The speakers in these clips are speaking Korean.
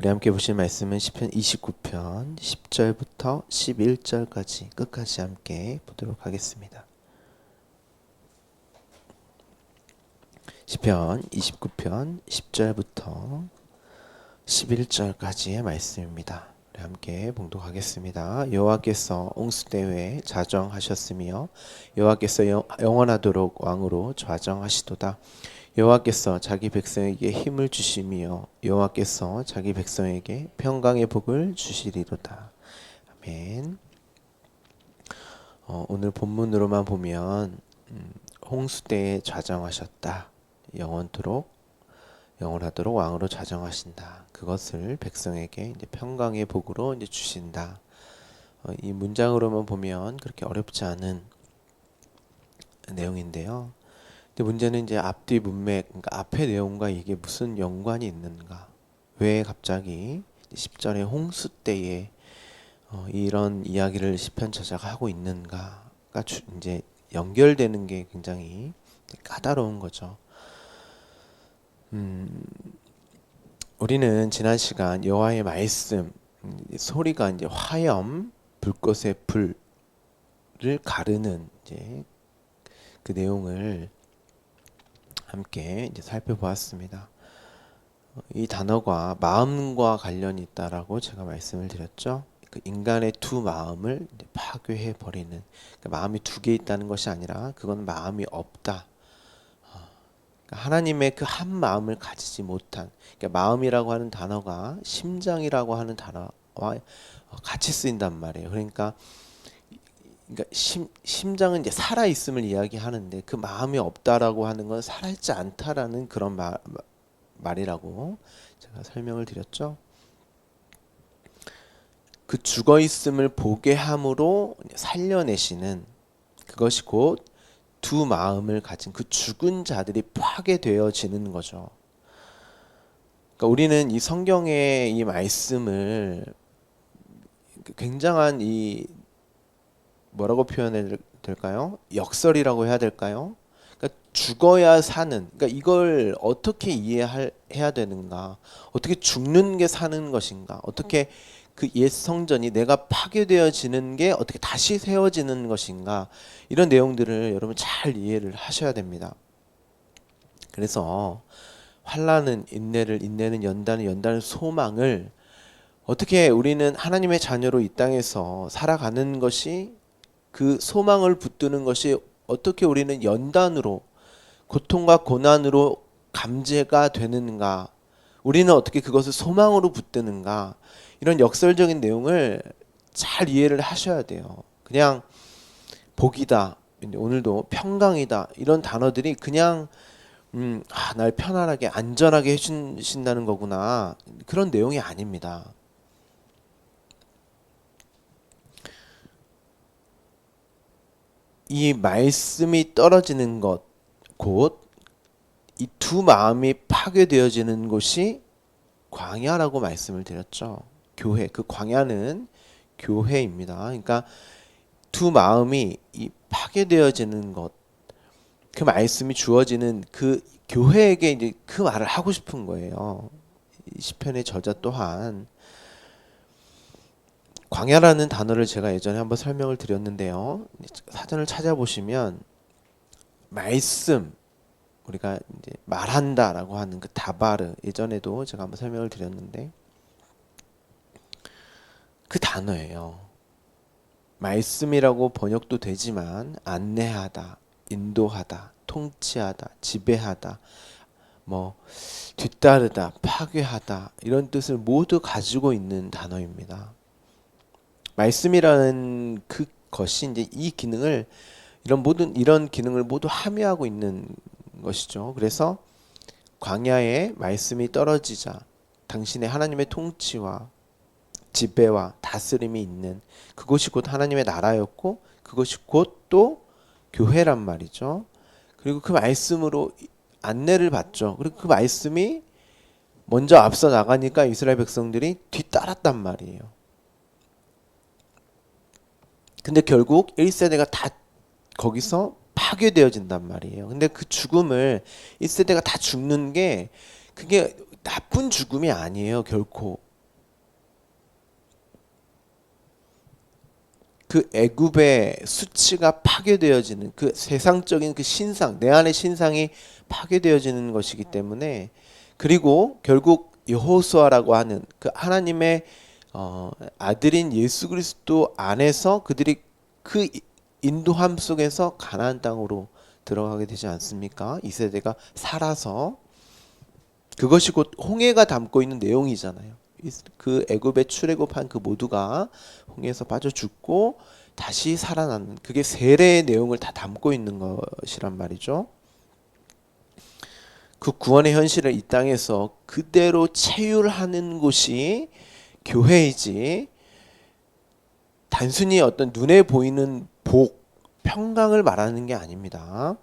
우리 함께 보실 말씀은 시편 29편 10절부터 11절까지 끝까지 함께 보도록 하겠습니다. 시편 29편 10절부터 11절까지의 말씀입니다. 우리 함께 봉독하겠습니다. 여호와께서 옹수대회에 자정하셨으며 여호와께서 영원하도록 왕으로 좌정하시도다. 여호와께서 자기 백성에게 힘을 주시며 여호와께서 자기 백성에게 평강의 복을 주시리로다. 아멘. 오늘 본문으로만 보면 홍수 때에 좌정하셨다. 영원하도록 왕으로 좌정하신다. 그것을 백성에게 이제 평강의 복으로 이제 주신다. 이 문장으로만 보면 그렇게 어렵지 않은 내용인데요. 근데 문제는 이제 앞뒤 문맥, 그러니까 앞의 내용과 이게 무슨 연관이 있는가? 왜 갑자기 10절에 홍수 때에 이런 이야기를 시편 저자가 하고 있는가가 이제 연결되는 게 굉장히 까다로운 거죠. 우리는 지난 시간 여호와의 말씀, 소리가 이제 화염, 불꽃의 불을 가르는 이제 그 내용을 함께 이제 살펴보았습니다. 이 단어가 마음과 관련이 있다라고 제가 말씀을 드렸죠. 그 인간의 두 마음을 이제 파괴해 버리는, 그러니까 마음이 두 개 있다는 것이 아니라 그건 마음이 없다. 그러니까 하나님의 그 한 마음을 가지지 못한, 그러니까 마음이라고 하는 단어가 심장이라고 하는 단어와 같이 쓰인단 말이에요. 그러니까 심장은 이제 살아 있음을 이야기하는데 그 마음이 없다라고 하는 건 살아 있지 않다라는 그런 말이라고 제가 설명을 드렸죠. 그 죽어 있음을 보게 함으로 살려내시는, 그것이 곧 두 마음을 가진 그 죽은 자들이 파괴되어지는 거죠. 그러니까 우리는 이 성경의 이 말씀을 굉장한 이 뭐라고 표현해야 될까요? 역설이라고 해야 될까요? 그러니까 죽어야 사는, 그러니까 이걸 어떻게 이해해야 되는가? 어떻게 죽는 게 사는 것인가? 어떻게 그 옛 성전이 내가 파괴되어지는 게 어떻게 다시 세워지는 것인가? 이런 내용들을 여러분 잘 이해를 하셔야 됩니다. 그래서 환난은 인내를, 인내는 연단을, 연단은 소망을, 어떻게 우리는 하나님의 자녀로 이 땅에서 살아가는 것이, 그 소망을 붙드는 것이 어떻게 우리는 연단으로, 고통과 고난으로 감지가 되는가, 우리는 어떻게 그것을 소망으로 붙드는가, 이런 역설적인 내용을 잘 이해를 하셔야 돼요. 그냥 복이다, 오늘도 평강이다, 이런 단어들이 그냥 날 편안하게 안전하게 해주신다는 거구나, 그런 내용이 아닙니다. 이 말씀이 떨어지는 것, 곧 이 두 마음이 파괴되어지는 곳이 광야라고 말씀을 드렸죠. 교회, 그 광야는 교회입니다. 그러니까 두 마음이 이 파괴되어지는 것, 그 말씀이 주어지는 그 교회에게 이제 그 말을 하고 싶은 거예요. 시편의 저자 또한 광야라는 단어를 제가 예전에 한번 설명을 드렸는데요. 사전을 찾아보시면 말씀, 우리가 이제 말한다라고 하는 그 다바르, 예전에도 제가 한번 설명을 드렸는데 그 단어예요. 말씀이라고 번역도 되지만 안내하다, 인도하다, 통치하다, 지배하다, 뭐 뒤따르다, 파괴하다, 이런 뜻을 모두 가지고 있는 단어입니다. 말씀이라는 그것이 이제 이 기능을, 이런 기능을 모두 함유하고 있는 것이죠. 그래서 광야에 말씀이 떨어지자 당신의 하나님의 통치와 지배와 다스림이 있는 그곳이 곧 하나님의 나라였고, 그것이 곧 또 교회란 말이죠. 그리고 그 말씀으로 안내를 받죠. 그리고 그 말씀이 먼저 앞서 나가니까 이스라엘 백성들이 뒤따랐단 말이에요. 근데 결국 1세대가 다 거기서 파괴되어진단 말이에요. 근데 그 죽음을 1세대가 다 죽는 게 그게 나쁜 죽음이 아니에요, 결코. 그 애굽의 수치가 파괴되어지는 그 세상적인 그 신상, 내 안의 신상이 파괴되어지는 것이기 때문에, 그리고 결국 여호수아라고 하는 그 하나님의 아들인 예수 그리스도 안에서 그들이 그 인도함 속에서 가나안 땅으로 들어가게 되지 않습니까? 이 세대가 살아서. 그것이 곧 홍해가 담고 있는 내용이잖아요. 그 애굽에 출애굽한 그 모두가 홍해에서 빠져 죽고 다시 살아나는, 그게 세례의 내용을 다 담고 있는 것이란 말이죠. 그 구원의 현실을 이 땅에서 그대로 체휼하는 곳이 교회이지, 단순히 어떤 눈에 보이는 복, 평강을 말하는 게 아닙니다.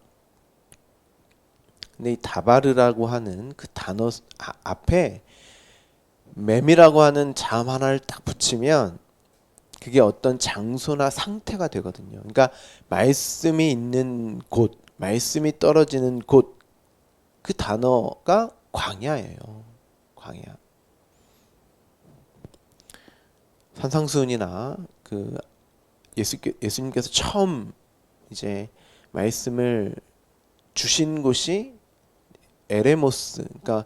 근데 이 다바르라고 하는 그 단어 앞에 맴이라고 하는 자음 하나를 딱 붙이면 그게 어떤 장소나 상태가 되거든요. 그러니까 말씀이 있는 곳, 말씀이 떨어지는 곳, 그 단어가 광야예요. 광야. 산상수훈이나 그 예수님께서 처음 이제 말씀을 주신 곳이 에레모스, 그러니까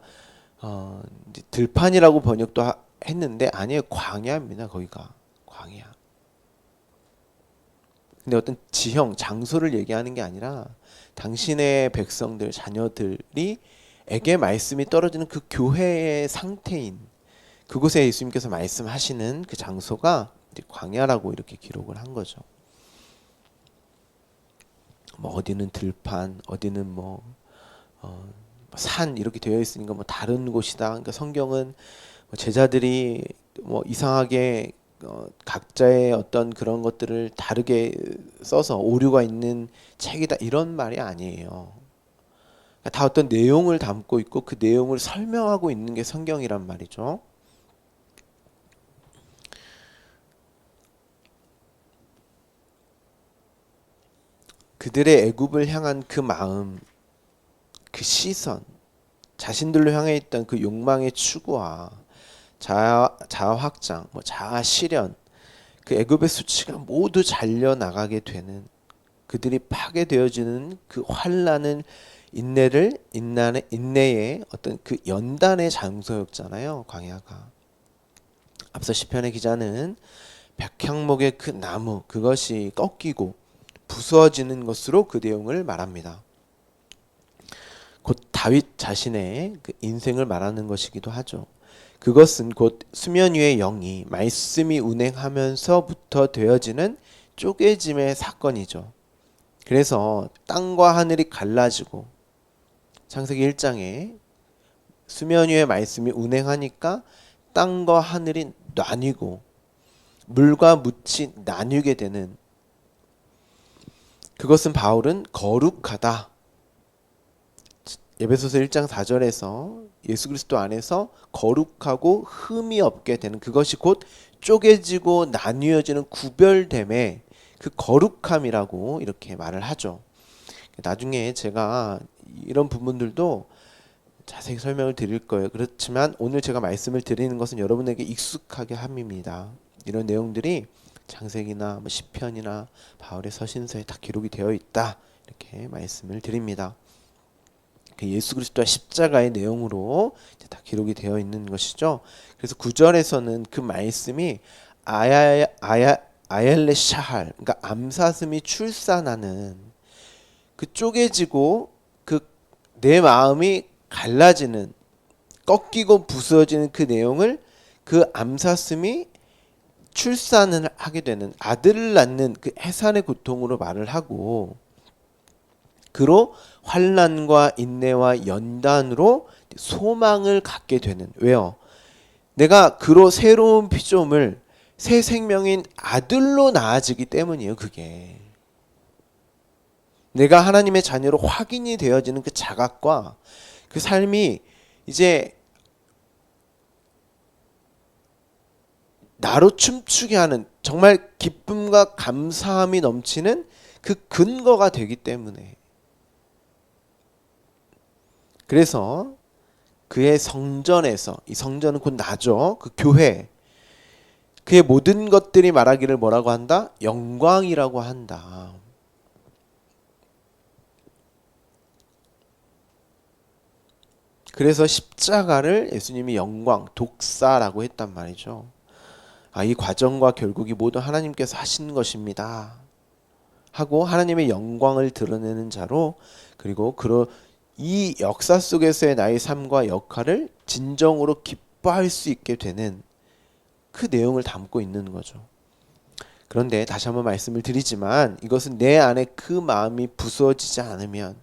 이제 들판이라고 번역도 했는데 아니에요. 광야입니다. 거기가 광야. 근데 어떤 지형, 장소를 얘기하는 게 아니라 당신의 백성들, 자녀들이 에게 말씀이 떨어지는 그 교회의 상태인 그곳에 예수님께서 말씀하시는 그 장소가 이제 광야라고 이렇게 기록을 한 거죠. 뭐 어디는 들판, 어디는 산 이렇게 되어 있으니까 뭐 다른 곳이다. 그러니까 성경은 제자들이 뭐 이상하게 각자의 어떤 그런 것들을 다르게 써서 오류가 있는 책이다 이런 말이 아니에요. 그러니까 다 어떤 내용을 담고 있고 그 내용을 설명하고 있는 게 성경이란 말이죠. 그들의 애굽을 향한 그 마음, 그 시선, 자신들로 향해 있던 그 욕망의 추구와 자아 확장, 자아 실현, 그 애굽의 수치가 모두 잘려 나가게 되는, 그들이 파괴되어지는 그 환란은 인내의 어떤 그 연단의 장소였잖아요. 광야가. 앞서 시편의 기자는 백향목의 그 나무, 그것이 꺾이고 부서지는 것으로 그 내용을 말합니다. 곧 다윗 자신의 그 인생을 말하는 것이기도 하죠. 그것은 곧 수면 위의 영이 말씀이 운행하면서부터 되어지는 쪼개짐의 사건이죠. 그래서 땅과 하늘이 갈라지고, 창세기 1장에 수면 위의 말씀이 운행하니까 땅과 하늘이 나뉘고 물과 묻이 나뉘게 되는, 그것은 바울은 거룩하다, 에베소서 1장 4절에서 예수 그리스도 안에서 거룩하고 흠이 없게 되는, 그것이 곧 쪼개지고 나뉘어지는 구별됨의 그 거룩함이라고 이렇게 말을 하죠. 나중에 제가 이런 부분들도 자세히 설명을 드릴 거예요. 그렇지만 오늘 제가 말씀을 드리는 것은 여러분에게 익숙하게 함입니다. 이런 내용들이 창세기나 시편이나 바울의 서신서에 다 기록이 되어 있다, 이렇게 말씀을 드립니다. 그 예수 그리스도와 십자가의 내용으로 이제 다 기록이 되어 있는 것이죠. 그래서 9절에서는 그 말씀이 아얄레 샤할, 그러니까 암사슴이 출산하는 그 쪼개지고 그 내 마음이 갈라지는, 꺾이고 부서지는 그 내용을 그 암사슴이 출산을 하게 되는, 아들을 낳는 그 해산의 고통으로 말을 하고, 그로 환난과 인내와 연단으로 소망을 갖게 되는. 왜요? 내가 그로 새로운 피조물, 새 생명인 아들로 낳아지기 때문이에요. 그게 내가 하나님의 자녀로 확인이 되어지는 그 자각과 그 삶이 이제 나로 춤추게 하는, 정말 기쁨과 감사함이 넘치는 그 근거가 되기 때문에, 그래서 그의 성전에서, 이 성전은 곧 나죠. 그 교회, 그의 모든 것들이 말하기를 뭐라고 한다? 영광이라고 한다. 그래서 십자가를 예수님이 영광, 독사라고 했단 말이죠. 이 과정과 결국이 모두 하나님께서 하신 것입니다 하고 하나님의 영광을 드러내는 자로, 그리고 이 역사 속에서의 나의 삶과 역할을 진정으로 기뻐할 수 있게 되는 그 내용을 담고 있는 거죠. 그런데 다시 한번 말씀을 드리지만 이것은 내 안에 그 마음이 부수어지지 않으면,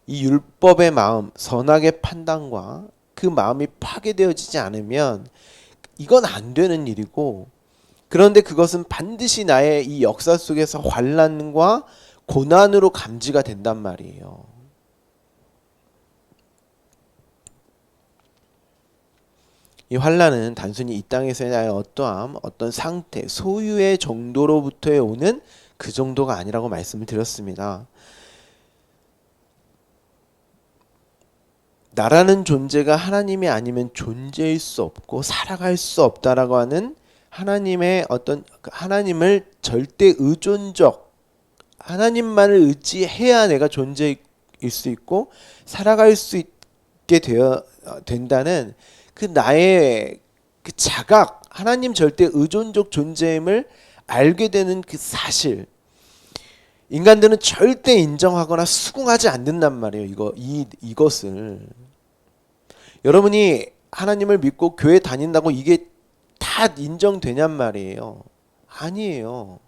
이 율법의 마음, 선악의 판단과 그 마음이 파괴되어지지 않으면 이건 안 되는 일이고, 그런데 그것은 반드시 나의 이 역사 속에서 환난과 고난으로 감지가 된단 말이에요. 이 환난은 단순히 이 땅에서의 나의 어떠함, 어떤 상태, 소유의 정도로부터 오는 그 정도가 아니라고 말씀을 드렸습니다. 나라는 존재가 하나님이 아니면 존재일 수 없고 살아갈 수 없다라고 하는 하나님의 어떤, 하나님을 절대 의존적, 하나님만을 의지해야 내가 존재일 수 있고 살아갈 수 있게 된다는 그 나의 그 자각, 하나님 절대 의존적 존재임을 알게 되는 그 사실, 인간들은 절대 인정하거나 수긍하지 않는단 말이에요. 이것을 여러분이 하나님을 믿고 교회 다닌다고 이게 다 인정되냔 말이에요. 아니에요.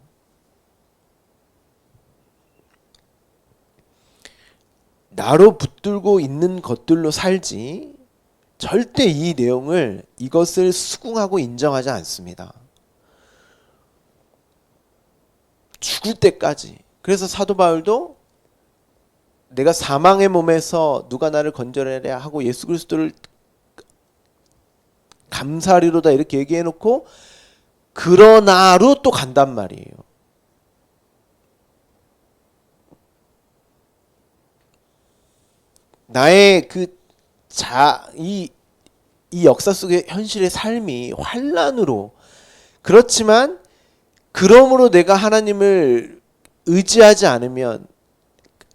나로 붙들고 있는 것들로 살지 절대 이것을 수긍하고 인정하지 않습니다. 죽을 때까지. 그래서 사도 바울도 내가 사망의 몸에서 누가 나를 건져내랴 하고 예수 그리스도를 감사하리로다 이렇게 얘기해놓고 그러나로 또 간단 말이에요. 나의 이 역사 속의 현실의 삶이 환난으로, 그렇지만 그러므로 내가 하나님을 의지하지 않으면,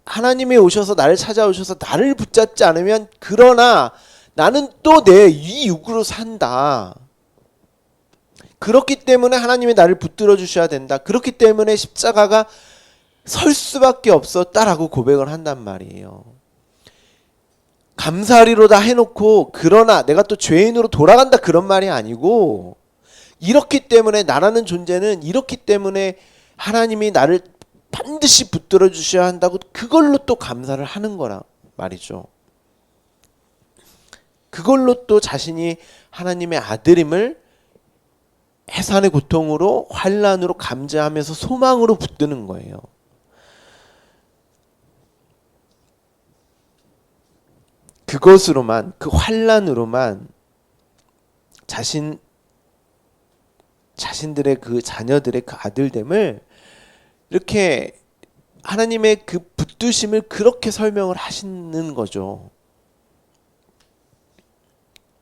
하나님이 오셔서 나를 찾아오셔서 나를 붙잡지 않으면, 그러나 나는 또 내 이 육으로 산다. 그렇기 때문에 하나님이 나를 붙들어 주셔야 된다. 그렇기 때문에 십자가가 설 수밖에 없었다라고 고백을 한단 말이에요. 감사하리로다 해놓고 그러나 내가 또 죄인으로 돌아간다 그런 말이 아니고, 이렇기 때문에 나라는 존재는 이렇기 때문에 하나님이 나를 반드시 붙들어 주셔야 한다고 그걸로 또 감사를 하는 거라 말이죠. 그걸로 또 자신이 하나님의 아들임을 해산의 고통으로 환난으로 감지하면서 소망으로 붙드는 거예요. 그것으로만, 그 환난으로만 자신들의 그 자녀들의 그 아들됨을 이렇게 하나님의 그 붙드심을 그렇게 설명을 하시는 거죠.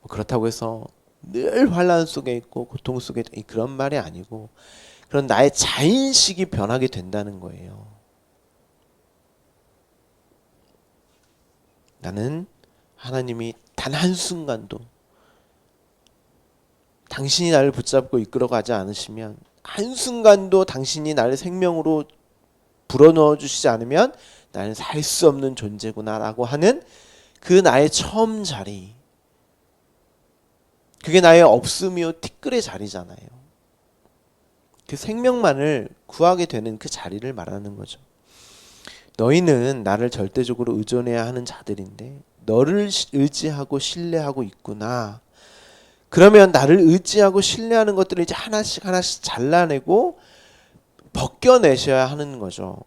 그렇다고 해서 늘 환난 속에 있고 고통 속에 그런 말이 아니고, 그런 나의 자인식이 변하게 된다는 거예요. 나는 하나님이 단 한순간도 당신이 나를 붙잡고 이끌어가지 않으시면, 한순간도 당신이 나를 생명으로 불어넣어 주시지 않으면 나는 살 수 없는 존재구나 라고 하는 그 나의 처음 자리, 그게 나의 없음이요 티끌의 자리잖아요. 그 생명만을 구하게 되는 그 자리를 말하는 거죠. 너희는 나를 절대적으로 의존해야 하는 자들인데 너를 의지하고 신뢰하고 있구나. 그러면 나를 의지하고 신뢰하는 것들을 이제 하나씩 하나씩 잘라내고 벗겨내셔야 하는 거죠.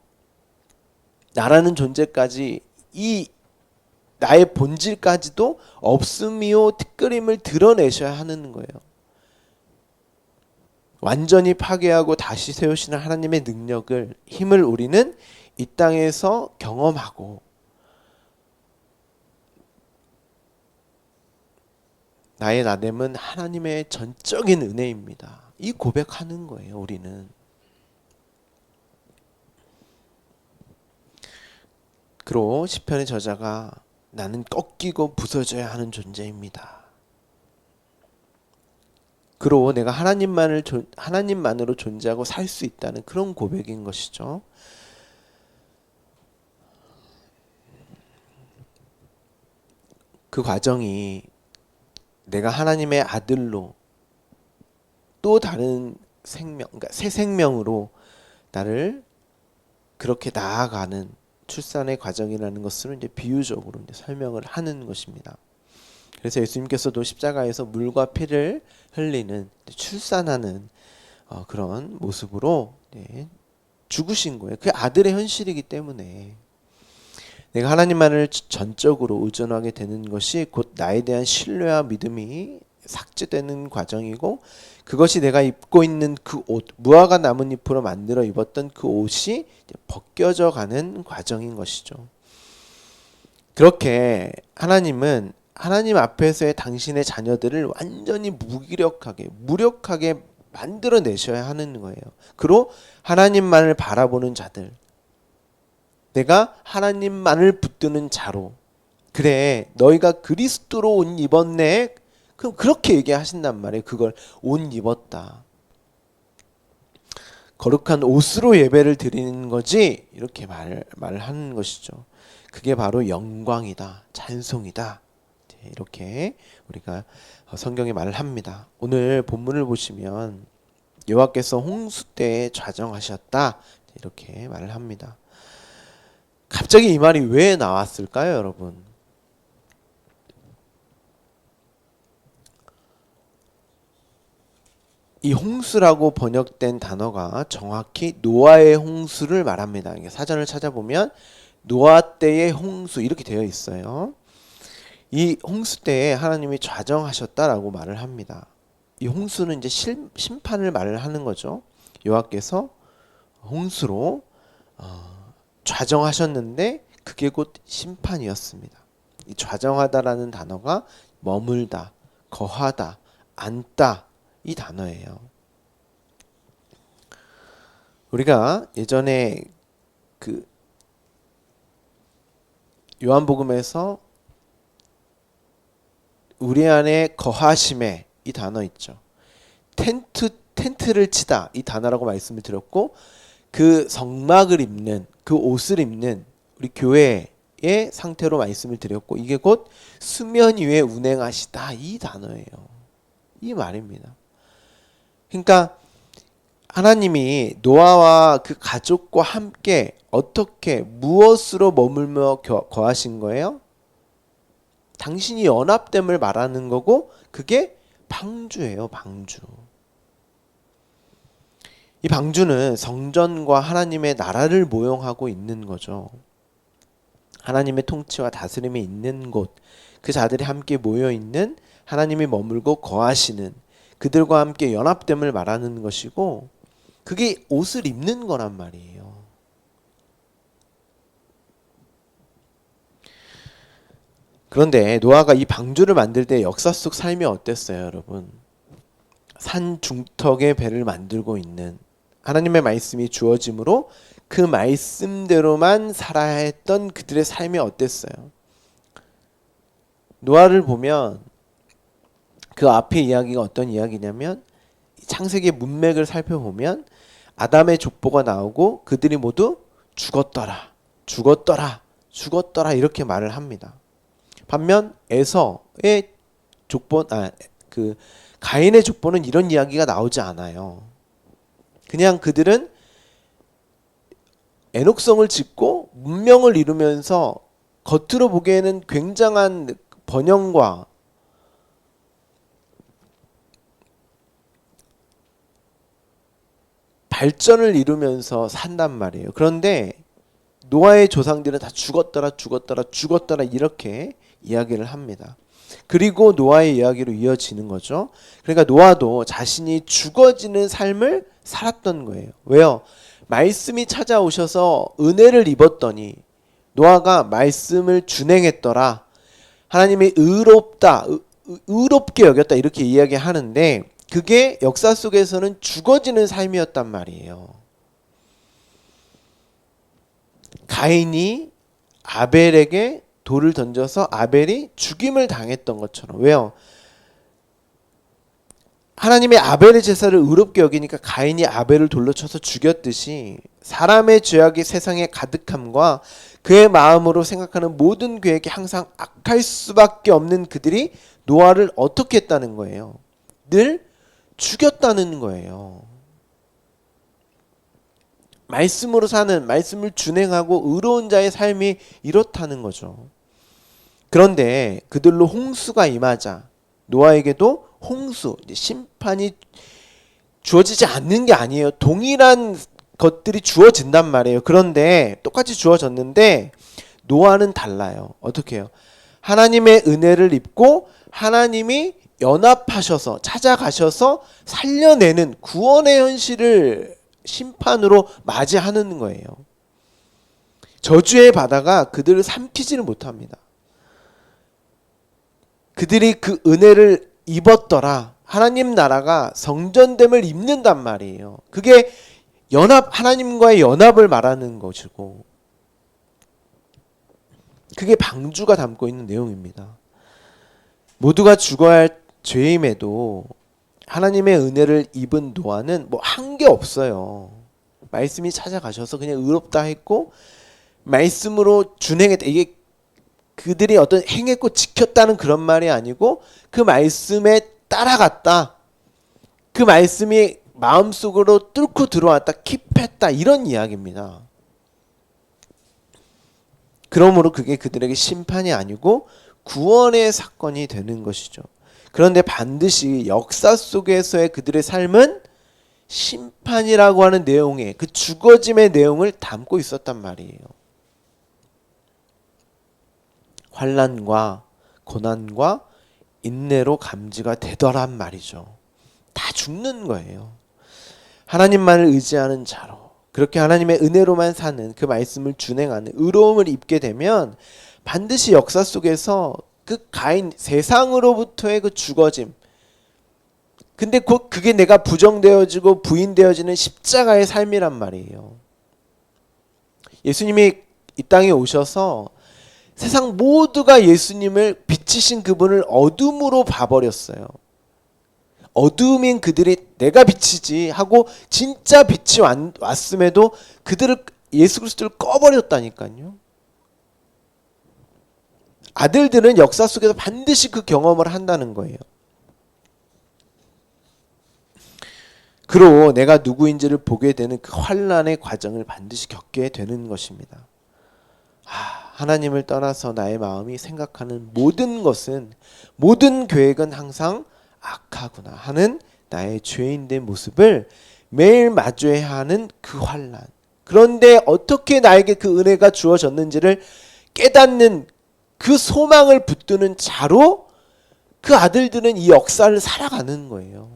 나라는 존재까지, 이 나의 본질까지도 없음이요 티끌임을 드러내셔야 하는 거예요. 완전히 파괴하고 다시 세우시는 하나님의 능력을, 힘을 우리는 이 땅에서 경험하고, 나의 나됨은 하나님의 전적인 은혜입니다. 이 고백하는 거예요. 우리는. 그로 시편의 저자가 나는 꺾이고 부서져야 하는 존재입니다. 그로 내가 하나님만으로 존재하고 살 수 있다는 그런 고백인 것이죠. 그 과정이 내가 하나님의 아들로 또 다른 생명, 그러니까 새 생명으로 나를 그렇게 나아가는 출산의 과정이라는 것을 이제 비유적으로 이제 설명을 하는 것입니다. 그래서 예수님께서도 십자가에서 물과 피를 흘리는 출산하는 그런 모습으로 죽으신 거예요. 그게 아들의 현실이기 때문에 내가 하나님만을 전적으로 의존하게 되는 것이 곧 나에 대한 신뢰와 믿음이 삭제되는 과정이고, 그것이 내가 입고 있는 그 옷, 무화과 나뭇잎으로 만들어 입었던 그 옷이 벗겨져 가는 과정인 것이죠. 그렇게 하나님은 하나님 앞에서의 당신의 자녀들을 완전히 무력하게 만들어내셔야 하는 거예요. 그리고 하나님만을 바라보는 자들, 내가 하나님만을 붙드는 자로, 그래 너희가 그리스도로 옷 입었네, 그럼 그렇게 얘기하신단 말이에요. 그걸 옷 입었다, 거룩한 옷으로 예배를 드리는 거지, 이렇게 말을 하는 것이죠. 그게 바로 영광이다, 찬송이다, 이렇게 우리가 성경에 말을 합니다. 오늘 본문을 보시면 여호와께서 홍수 때에 좌정하셨다, 이렇게 말을 합니다. 갑자기 이 말이 왜 나왔을까요, 여러분? 이 홍수라고 번역된 단어가 정확히 노아의 홍수를 말합니다. 사전을 찾아보면 노아 때의 홍수 이렇게 되어 있어요. 이 홍수 때에 하나님이 좌정하셨다라고 말을 합니다. 이 홍수는 이제 심판을 말을 하는 거죠. 여호와께서 홍수로 좌정하셨는데 그게 곧 심판이었습니다. 이 좌정하다라는 단어가 머물다, 거하다, 앉다, 이 단어예요. 우리가 예전에 그 요한복음에서 우리 안에 거하심에, 이 단어 있죠. 텐트를 치다, 이 단어라고 말씀을 드렸고, 그 성막을 입는, 그 옷을 입는 우리 교회의 상태로 말씀을 드렸고, 이게 곧 수면 위에 운행하시다, 이 단어예요. 이 말입니다. 그러니까 하나님이 노아와 그 가족과 함께 어떻게 무엇으로 머물며 거하신 거예요? 당신이 연합됨을 말하는 거고, 그게 방주예요. 방주. 이 방주는 성전과 하나님의 나라를 모형하고 있는 거죠. 하나님의 통치와 다스림이 있는 곳, 그 자들이 함께 모여 있는, 하나님이 머물고 거하시는 그들과 함께 연합됨을 말하는 것이고, 그게 옷을 입는 거란 말이에요. 그런데 노아가 이 방주를 만들 때 역사 속 삶이 어땠어요, 여러분? 산 중턱에 배를 만들고 있는, 하나님의 말씀이 주어짐으로 그 말씀대로만 살아야 했던 그들의 삶이 어땠어요? 노아를 보면 그 앞에 이야기가 어떤 이야기냐면, 창세기 문맥을 살펴보면 아담의 족보가 나오고 그들이 모두 죽었더라, 죽었더라, 죽었더라, 이렇게 말을 합니다. 반면 에서의 족보, 그 가인의 족보는 이런 이야기가 나오지 않아요. 그냥 그들은 애녹성을 짓고 문명을 이루면서 겉으로 보기에는 굉장한 번영과 발전을 이루면서 산단 말이에요. 그런데 노아의 조상들은 다 죽었더라, 죽었더라, 죽었더라, 이렇게 이야기를 합니다. 그리고 노아의 이야기로 이어지는 거죠. 그러니까 노아도 자신이 죽어지는 삶을 살았던 거예요. 왜요? 말씀이 찾아오셔서 은혜를 입었더니 노아가 말씀을 준행했더라, 하나님이 의롭게 여겼다, 이렇게 이야기하는데, 그게 역사 속에서는 죽어지는 삶이었단 말이에요. 가인이 아벨에게 돌을 던져서 아벨이 죽임을 당했던 것처럼. 왜요? 하나님의 아벨의 제사를 의롭게 여기니까 가인이 아벨을 돌로 쳐서 죽였듯이 사람의 죄악이 세상에 가득함과 그의 마음으로 생각하는 모든 계획이 항상 악할 수밖에 없는 그들이 노아를 어떻게 했다는 거예요? 늘 죽였다는 거예요. 말씀으로 사는, 말씀을 준행하고 의로운 자의 삶이 이렇다는 거죠. 그런데 그들로 홍수가 임하자 노아에게도 홍수, 심판이 주어지지 않는 게 아니에요. 동일한 것들이 주어진단 말이에요. 그런데 똑같이 주어졌는데 노아는 달라요. 어떻게 해요? 하나님의 은혜를 입고 하나님이 연합하셔서 찾아가셔서 살려내는 구원의 현실을 심판으로 맞이하는 거예요. 저주의 바다가 그들을 삼키지는 못합니다. 그들이 그 은혜를 입었더라. 하나님 나라가 성전됨을 입는단 말이에요. 그게 하나님과의 연합을 말하는 것이고, 그게 방주가 담고 있는 내용입니다. 모두가 죽어야 할 죄임에도 하나님의 은혜를 입은 노아는 뭐 한 게 없어요. 말씀이 찾아가셔서 그냥 의롭다 했고 말씀으로 준행했다. 이게 그들이 어떤 행했고 지켰다는 그런 말이 아니고 그 말씀에 따라갔다. 그 말씀이 마음속으로 뚫고 들어왔다. 킵했다. 이런 이야기입니다. 그러므로 그게 그들에게 심판이 아니고 구원의 사건이 되는 것이죠. 그런데 반드시 역사 속에서의 그들의 삶은 심판이라고 하는 내용의 그 죽어짐의 내용을 담고 있었단 말이에요. 환난과 고난과 인내로 감지가 되더란 말이죠. 다 죽는 거예요. 하나님만을 의지하는 자로 그렇게 하나님의 은혜로만 사는 그 말씀을 준행하는 의로움을 입게 되면 반드시 역사 속에서 그 가인 세상으로부터의 그 죽어짐, 근데 곧 그게 내가 부정되어지고 부인되어지는 십자가의 삶이란 말이에요. 예수님이 이 땅에 오셔서 세상 모두가 예수님을 빛이신 그분을 어둠으로 봐버렸어요. 어둠인 그들이 내가 빛이지 하고 진짜 빛이 왔음에도 그들을 예수 그리스도를 꺼버렸다니까요. 아들들은 역사 속에서 반드시 그 경험을 한다는 거예요. 그로 내가 누구인지를 보게 되는 그 환난의 과정을 반드시 겪게 되는 것입니다. 하나님을 떠나서 나의 마음이 생각하는 모든 것은, 모든 계획은 항상 악하구나 하는 나의 죄인된 모습을 매일 마주해야 하는 그 환난. 그런데 어떻게 나에게 그 은혜가 주어졌는지를 깨닫는 그 소망을 붙드는 자로 그 아들들은 이 역사를 살아가는 거예요.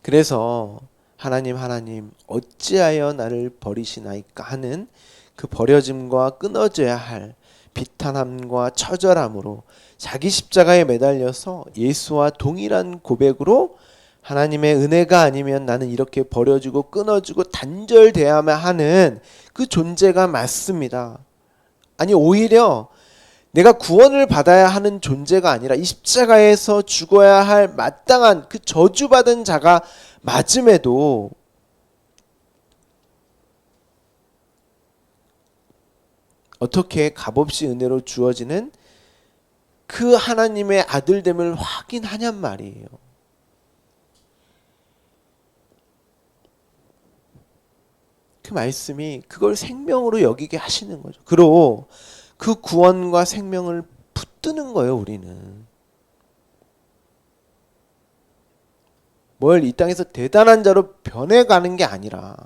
그래서 하나님 어찌하여 나를 버리시나이까 하는 그 버려짐과 끊어져야 할 비탄함과 처절함으로 자기 십자가에 매달려서 예수와 동일한 고백으로 하나님의 은혜가 아니면 나는 이렇게 버려지고 끊어지고 단절돼야만 하는 그 존재가 맞습니다. 아니 오히려 내가 구원을 받아야 하는 존재가 아니라 이 십자가에서 죽어야 할 마땅한 그 저주받은 자가 맞음에도 어떻게 값없이 은혜로 주어지는 그 하나님의 아들됨을 확인하냔 말이에요. 그 말씀이 그걸 생명으로 여기게 하시는 거죠. 그리고 그 구원과 생명을 붙드는 거예요. 우리는 뭘 이 땅에서 대단한 자로 변해가는 게 아니라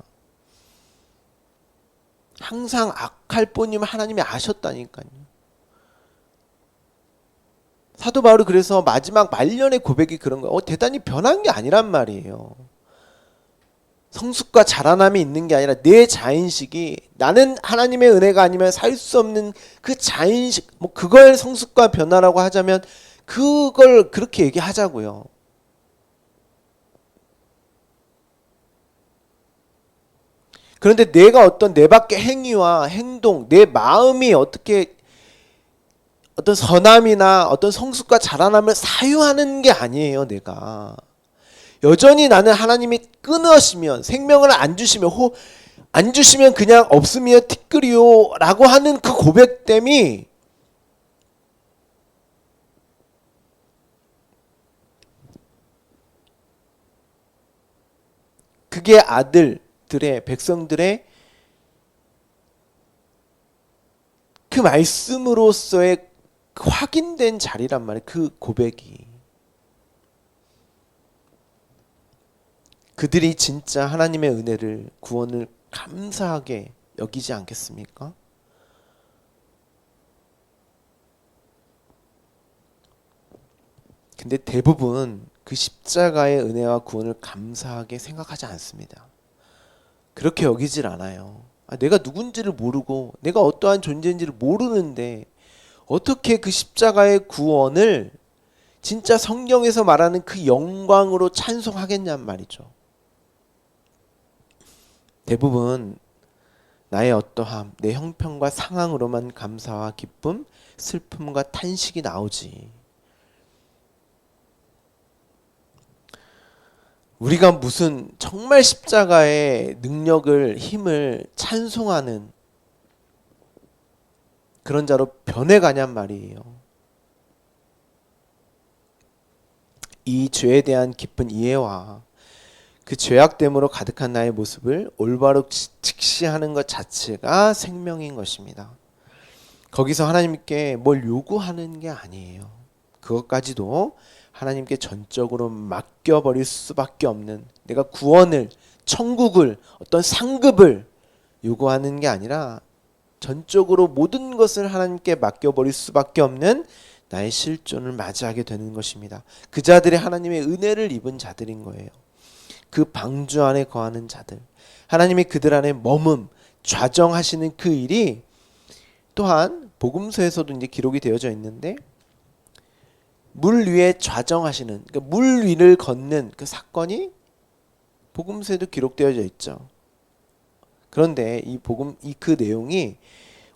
항상 악할 뿐이면 하나님이 아셨다니까요. 사도 바울이 그래서 마지막 말년의 고백이 그런 거예요. 대단히 변한 게 아니란 말이에요. 성숙과 자라남이 있는 게 아니라 내 자인식이 나는 하나님의 은혜가 아니면 살 수 없는 그 자인식, 뭐 그걸 성숙과 변화라고 하자면 그걸 그렇게 얘기하자고요. 그런데 내가 어떤 내 밖의 행위와 행동, 내 마음이 어떻게 어떤 선함이나 어떤 성숙과 자라남을 사유하는 게 아니에요, 내가. 여전히 나는 하나님이 끊으시면, 생명을 안 주시면, 안 주시면 그냥 없으며 티끌이요 라고 하는 그 고백됨이 그게 아들들의, 백성들의 그 말씀으로서의 확인된 자리란 말이에요. 그 고백이. 그들이 진짜 하나님의 은혜를, 구원을 감사하게 여기지 않겠습니까? 근데 대부분 그 십자가의 은혜와 구원을 감사하게 생각하지 않습니다. 그렇게 여기질 않아요. 내가 누군지를 모르고 내가 어떠한 존재인지를 모르는데 어떻게 그 십자가의 구원을 진짜 성경에서 말하는 그 영광으로 찬송하겠냔 말이죠. 대부분 나의 어떠함, 내 형편과 상황으로만 감사와 기쁨, 슬픔과 탄식이 나오지. 우리가 무슨 정말 십자가의 능력을, 힘을 찬송하는 그런 자로 변해가냔 말이에요. 이 죄에 대한 깊은 이해와 그 죄악됨으로 가득한 나의 모습을 올바로 직시하는 것 자체가 생명인 것입니다. 거기서 하나님께 뭘 요구하는 게 아니에요. 그것까지도 하나님께 전적으로 맡겨버릴 수밖에 없는, 내가 구원을, 천국을, 어떤 상급을 요구하는 게 아니라 전적으로 모든 것을 하나님께 맡겨버릴 수밖에 없는 나의 실존을 맞이하게 되는 것입니다. 그 자들이 하나님의 은혜를 입은 자들인 거예요. 그 방주 안에 거하는 자들, 하나님이 그들 안에 머문, 좌정하시는 그 일이 또한 복음서에서도 이제 기록이 되어져 있는데, 물 위에 좌정하시는, 그러니까 물 위를 걷는 그 사건이 복음서에도 기록되어져 있죠. 그런데 그 내용이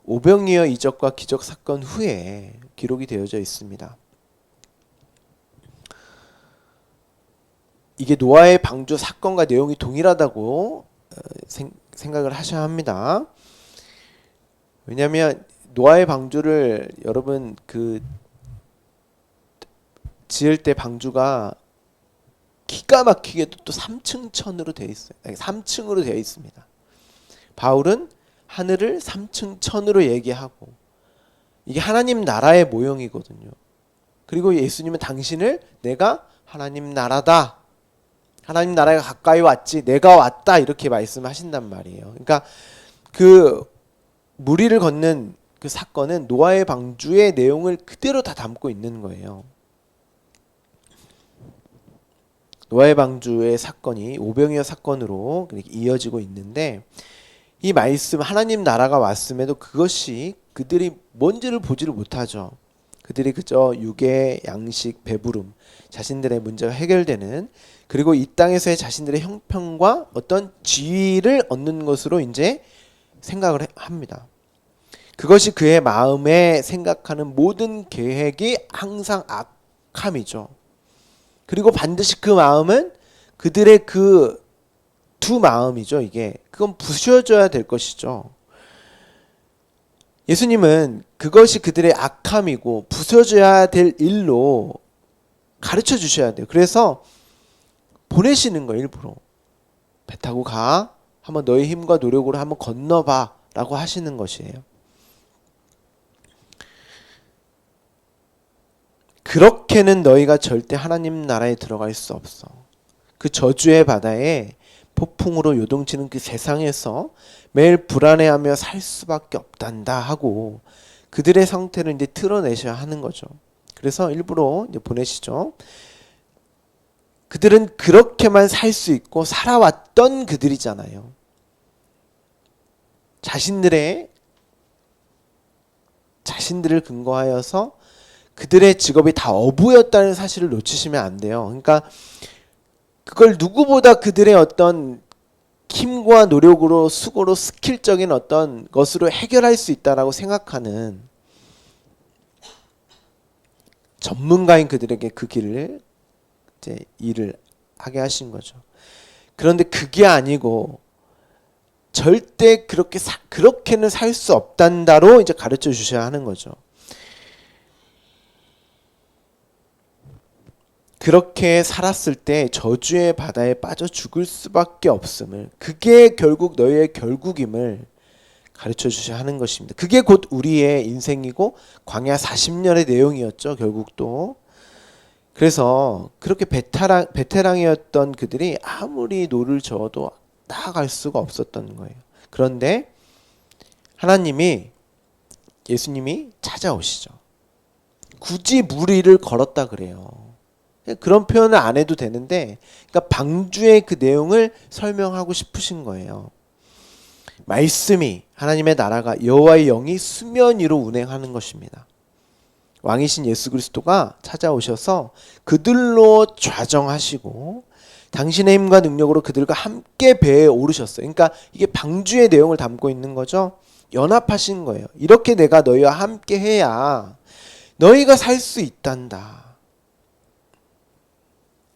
오병이어 이적과 기적 사건 후에 기록이 되어져 있습니다. 이게 노아의 방주 사건과 내용이 동일하다고 생각을 하셔야 합니다. 왜냐하면 노아의 방주를 여러분 그 지을 때 방주가 기가 막히게도 또 3층 천으로 되어 있어요. 3층으로 되어 있습니다. 바울은 하늘을 3층 천으로 얘기하고, 이게 하나님 나라의 모형이거든요. 그리고 예수님은 당신을 내가 하나님 나라다, 하나님 나라가 가까이 왔지, 내가 왔다, 이렇게 말씀하신단 말이에요. 그러니까 그 무리를 걷는 그 사건은 노아의 방주의 내용을 그대로 다 담고 있는 거예요. 노아의 방주의 사건이 오병이어 사건으로 이어지고 있는데, 이 말씀, 하나님 나라가 왔음에도 그것이 그들이 뭔지를 보지를 못하죠. 그들이 그저 육의 양식, 배부름, 자신들의 문제가 해결되는, 그리고 이 땅에서의 자신들의 형편과 어떤 지위를 얻는 것으로 이제 생각을 합니다. 그것이 그의 마음에 생각하는 모든 계획이 항상 악함이죠. 그리고 반드시 그 마음은 그들의 그 두 마음이죠. 이게 그건 부셔져야 될 것이죠. 예수님은 그것이 그들의 악함이고 부서져야 될 일로 가르쳐 주셔야 돼요. 그래서 보내시는 거예요. 일부러 배 타고 가, 한번 너의 힘과 노력으로 한번 건너봐 라고 하시는 것이에요. 그렇게는 너희가 절대 하나님 나라에 들어갈 수 없어. 그 저주의 바다에 폭풍으로 요동치는 그 세상에서 매일 불안해하며 살 수밖에 없단다 하고 그들의 상태를 이제 드러내셔야 하는 거죠. 그래서 일부러 이제 보내시죠. 그들은 그렇게만 살 수 있고 살아왔던 그들이잖아요. 자신들을 근거하여서 그들의 직업이 다 어부였다는 사실을 놓치시면 안 돼요. 그러니까 그걸 누구보다 그들의 어떤 힘과 노력으로 수고로 스킬적인 어떤 것으로 해결할 수 있다라고 생각하는 전문가인 그들에게 그 길을 이제 일을 하게 하신 거죠. 그런데 그게 아니고 절대 그렇게는 살 수 없단다로 이제 가르쳐 주셔야 하는 거죠. 그렇게 살았을 때 저주의 바다에 빠져 죽을 수밖에 없음을, 그게 결국 너희의 결국임을 가르쳐 주셔야 하는 것입니다. 그게 곧 우리의 인생이고 광야 40년의 내용이었죠. 결국 또. 그래서 그렇게 베테랑이었던 그들이 아무리 노를 저어도 나아갈 수가 없었던 거예요. 그런데 예수님이 찾아오시죠. 굳이 무리를 걸었다 그래요. 그런 표현을 안 해도 되는데, 그러니까 방주의 그 내용을 설명하고 싶으신 거예요. 말씀이, 하나님의 나라가, 여호와의 영이 수면 위로 운행하는 것입니다. 왕이신 예수 그리스도가 찾아오셔서 그들로 좌정하시고 당신의 힘과 능력으로 그들과 함께 배에 오르셨어요. 그러니까 이게 방주의 내용을 담고 있는 거죠. 연합하신 거예요. 이렇게 내가 너희와 함께 해야 너희가 살 수 있단다.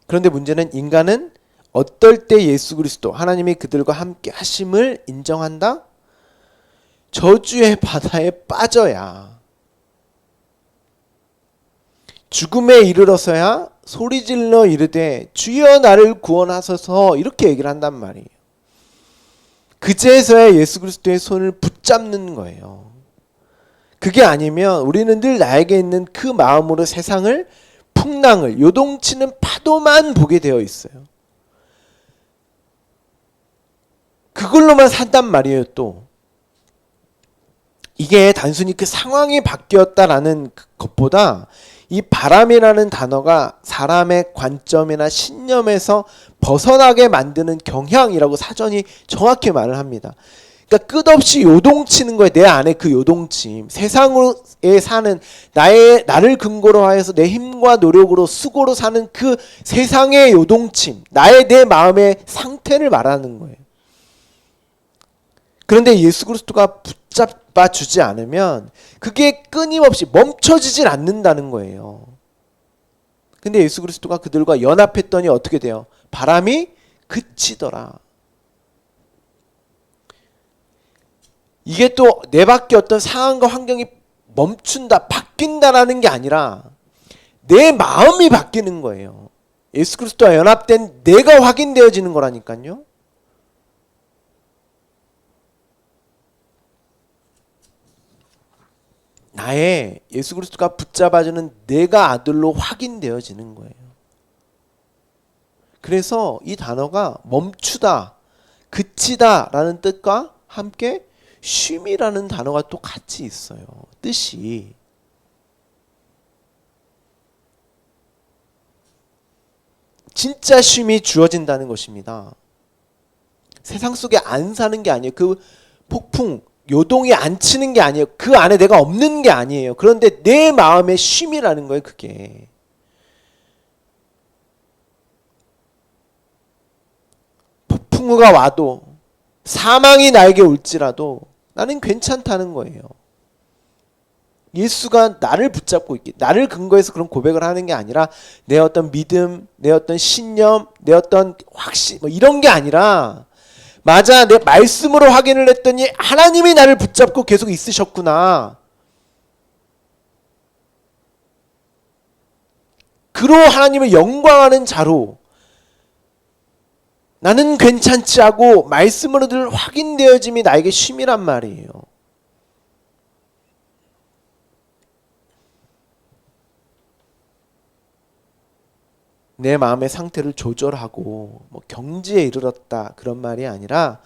그런데 문제는 인간은 어떨 때 예수 그리스도 하나님이 그들과 함께 하심을 인정한다? 저주의 바다에 빠져야, 죽음에 이르러서야 소리질러 이르되 주여 나를 구원하소서, 이렇게 얘기를 한단 말이에요. 그제서야 예수 그리스도의 손을 붙잡는 거예요. 그게 아니면 우리는 늘 나에게 있는 그 마음으로 세상을, 풍랑을, 요동치는 파도만 보게 되어 있어요. 그걸로만 산단 말이에요. 또 이게 단순히 그 상황이 바뀌었다라는 것보다 이 바람이라는 단어가 사람의 관점이나 신념에서 벗어나게 만드는 경향이라고 사전이 정확히 말을 합니다. 그러니까 끝없이 요동치는 거예요. 내 안에 그 요동침, 세상에 사는 나를 근거로 하여서 내 힘과 노력으로 수고로 사는 그 세상의 요동침, 내 마음의 상태를 말하는 거예요. 그런데 예수 그리스도가 붙잡아 주지 않으면 그게 끊임없이 멈춰지질 않는다는 거예요. 근데 예수 그리스도가 그들과 연합했더니 어떻게 돼요? 바람이 그치더라. 이게 또 내 밖에 어떤 상황과 환경이 멈춘다, 바뀐다라는 게 아니라 내 마음이 바뀌는 거예요. 예수 그리스도와 연합된 내가 확인되어지는 거라니까요. 나의 예수 그리스도가 붙잡아주는 내가 아들로 확인되어지는 거예요. 그래서 이 단어가 멈추다, 그치다 라는 뜻과 함께 쉼이라는 단어가 또 같이 있어요. 뜻이. 진짜 쉼이 주어진다는 것입니다. 세상 속에 안 사는 게 아니에요. 그 폭풍, 요동이 안 치는 게 아니에요. 그 안에 내가 없는 게 아니에요. 그런데 내 마음의 쉼이라는 거예요. 그게. 폭풍우가 와도, 사망이 나에게 올지라도 나는 괜찮다는 거예요. 예수가 나를 붙잡고 있기, 나를 근거해서 그런 고백을 하는 게 아니라 내 어떤 믿음, 내 어떤 신념, 내 어떤 확신, 뭐 이런 게 아니라, 맞아, 내 말씀으로 확인을 했더니 하나님이 나를 붙잡고 계속 있으셨구나. 그로 하나님을 영광하는 자로 나는 괜찮지 하고 말씀으로 늘 확인되어짐이 나에게 쉼이란 말이에요. 내 마음의 상태를 조절하고 뭐 경지에 이르렀다 그런 말이 아니라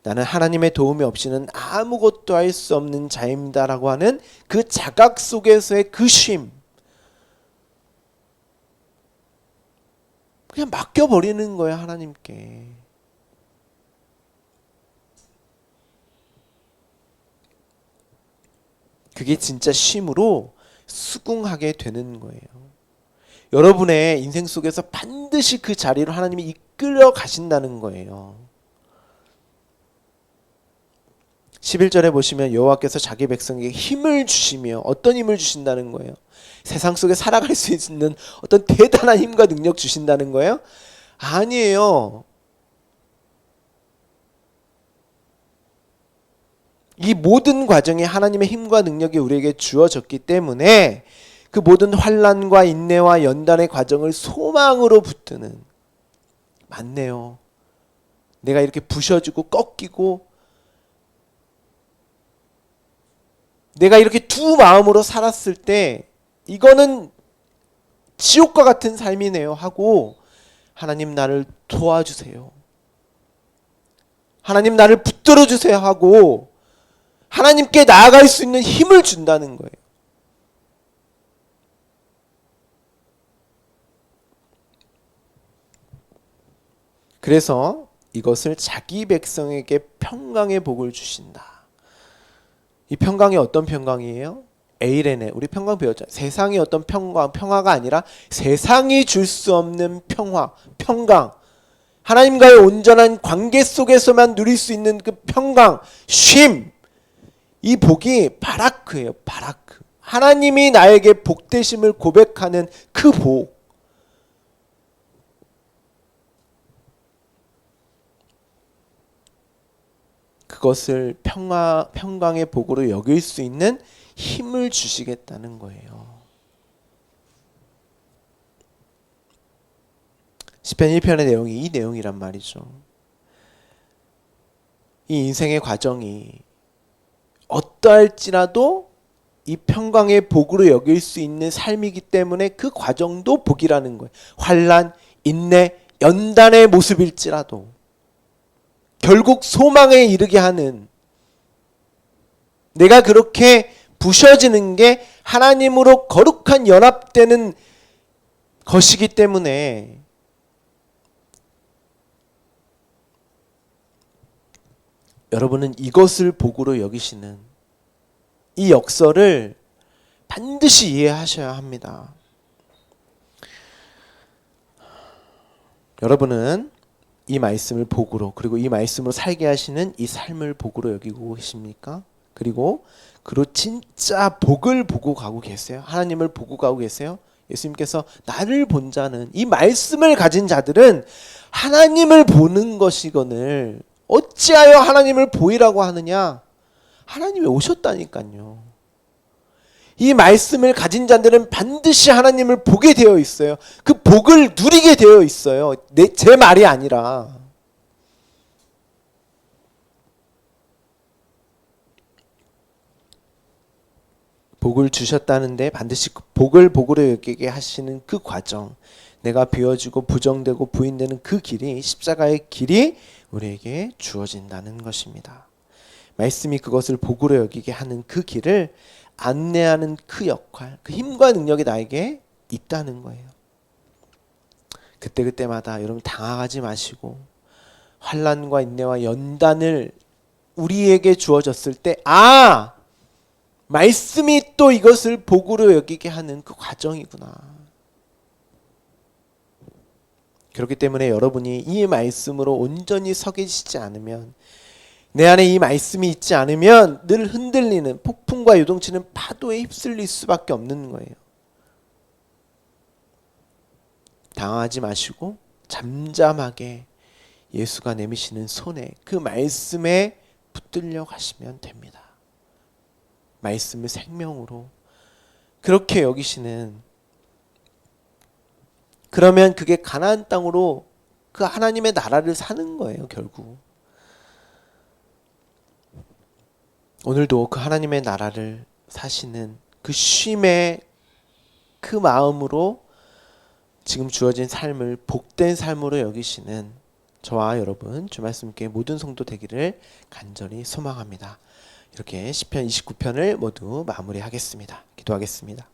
나는 하나님의 도움이 없이는 아무것도 할 수 없는 자입니다라고 하는 그 자각 속에서의 그 쉼, 그냥 맡겨버리는 거예요, 하나님께. 그게 진짜 쉼으로 수긍하게 되는 거예요. 여러분의 인생 속에서 반드시 그 자리로 하나님이 이끌어 가신다는 거예요. 11절에 보시면 여호와께서 자기 백성에게 힘을 주시며, 어떤 힘을 주신다는 거예요? 세상 속에 살아갈 수 있는 어떤 대단한 힘과 능력 주신다는 거예요? 아니에요. 이 모든 과정에 하나님의 힘과 능력이 우리에게 주어졌기 때문에 그 모든 환난과 인내와 연단의 과정을 소망으로 붙드는, 맞네요. 내가 이렇게 부셔지고 꺾이고 내가 이렇게 두 마음으로 살았을 때 이거는 지옥과 같은 삶이네요 하고, 하나님 나를 도와주세요, 하나님 나를 붙들어 주세요 하고 하나님께 나아갈 수 있는 힘을 준다는 거예요. 그래서 이것을 자기 백성에게 평강의 복을 주신다. 이 평강이 어떤 평강이에요? 에이레네, 우리 평강 배웠죠. 세상의 어떤 평화가 아니라 세상이 줄 수 없는 평강. 하나님과의 온전한 관계 속에서만 누릴 수 있는 그 평강, 쉼. 이 복이 바라크예요, 바라크. 하나님이 나에게 복되심을 고백하는 그 복. 그것을 평강의 복으로 여길 수 있는 힘을 주시겠다는 거예요. 시편 1편의 내용이 이 내용이란 말이죠. 이 인생의 과정이 어떠할지라도 이 평강의 복으로 여길 수 있는 삶이기 때문에 그 과정도 복이라는 거예요. 환난, 인내, 연단의 모습일지라도 결국 소망에 이르게 하는, 내가 그렇게 부셔지는 게 하나님으로 거룩한 연합되는 것이기 때문에 여러분은 이것을 복으로 여기시는 이 역설을 반드시 이해하셔야 합니다. 여러분은 이 말씀을 복으로, 그리고 이 말씀으로 살게 하시는 이 삶을 복으로 여기고 계십니까? 그리고 진짜 복을 보고 가고 계세요? 하나님을 보고 가고 계세요? 예수님께서 나를 본 자는, 이 말씀을 가진 자들은 하나님을 보는 것이거늘 어찌하여 하나님을 보이라고 하느냐? 하나님이 오셨다니까요. 이 말씀을 가진 자들은 반드시 하나님을 보게 되어 있어요. 그 복을 누리게 되어 있어요. 제 말이 아니라. 복을 주셨다는데 반드시 그 복을 복으로 여기게 하시는 그 과정, 내가 비워지고 부정되고 부인되는 그 길이, 십자가의 길이 우리에게 주어진다는 것입니다. 말씀이 그것을 복으로 여기게 하는 그 길을 안내하는 그 역할, 그 힘과 능력이 나에게 있다는 거예요. 그때그때마다 여러분 당황하지 마시고, 환난과 인내와 연단을 우리에게 주어졌을 때, 말씀이 또 이것을 복으로 여기게 하는 그 과정이구나. 그렇기 때문에 여러분이 이 말씀으로 온전히 서 계시지 않으면, 내 안에 이 말씀이 있지 않으면 늘 흔들리는, 폭풍과 요동치는 파도에 휩쓸릴 수밖에 없는 거예요. 당황하지 마시고 잠잠하게 예수가 내미시는 손에, 그 말씀에 붙들려 가시면 됩니다. 말씀을 생명으로 그렇게 여기시는, 그러면 그게 가나안 땅으로 그 하나님의 나라를 사는 거예요, 결국. 오늘도 그 하나님의 나라를 사시는 그 쉼의 그 마음으로 지금 주어진 삶을 복된 삶으로 여기시는 저와 여러분, 주 말씀께 모든 성도 되기를 간절히 소망합니다. 이렇게 시편 29편을 모두 마무리하겠습니다. 기도하겠습니다.